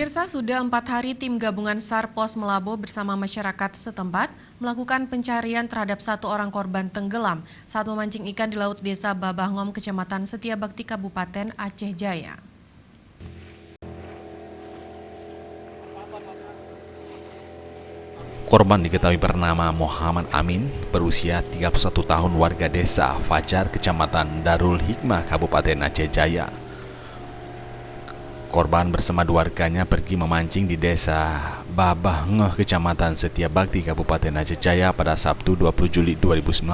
Pemirsa, sudah 4 hari tim gabungan SAR Pos Melabo bersama masyarakat setempat melakukan pencarian terhadap 1 orang korban tenggelam saat memancing ikan di Laut Desa Babahngom, Kecamatan Setiabakti, Kabupaten Aceh Jaya. Korban diketahui bernama Muhammad Amin, berusia 31 tahun, warga desa Fajar, Kecamatan Darul Hikmah, Kabupaten Aceh Jaya. Korban bersama dua rekannya pergi memancing di desa Babahngom, Kecamatan Setiabakti, Kabupaten Aceh Jaya pada Sabtu 20 Juli 2019.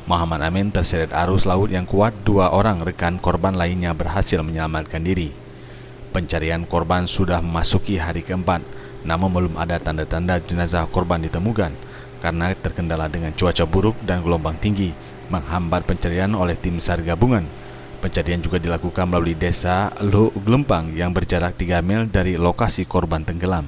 Muhammad Amin terseret arus laut yang kuat, 2 orang rekan korban lainnya berhasil menyelamatkan diri. Pencarian korban sudah memasuki hari keempat, namun belum ada tanda-tanda jenazah korban ditemukan karena terkendala dengan cuaca buruk dan gelombang tinggi menghambat pencarian oleh tim SAR gabungan. Pencarian juga dilakukan melalui desa Lo Glempang yang berjarak 3 mil dari lokasi korban tenggelam.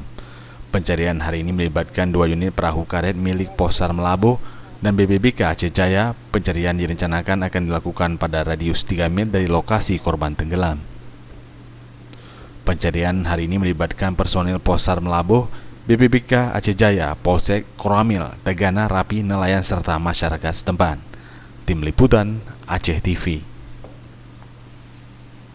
Pencarian hari ini melibatkan 2 unit perahu karet milik Pos SAR Melabo dan BPBK Aceh Jaya. Pencarian direncanakan akan dilakukan pada radius 3 mil dari lokasi korban tenggelam. Pencarian hari ini melibatkan personil Pos SAR Melabo, BPBK Aceh Jaya, Polsek Koramil, Tegana, Rapi, nelayan serta masyarakat setempat. Tim Liputan Aceh TV.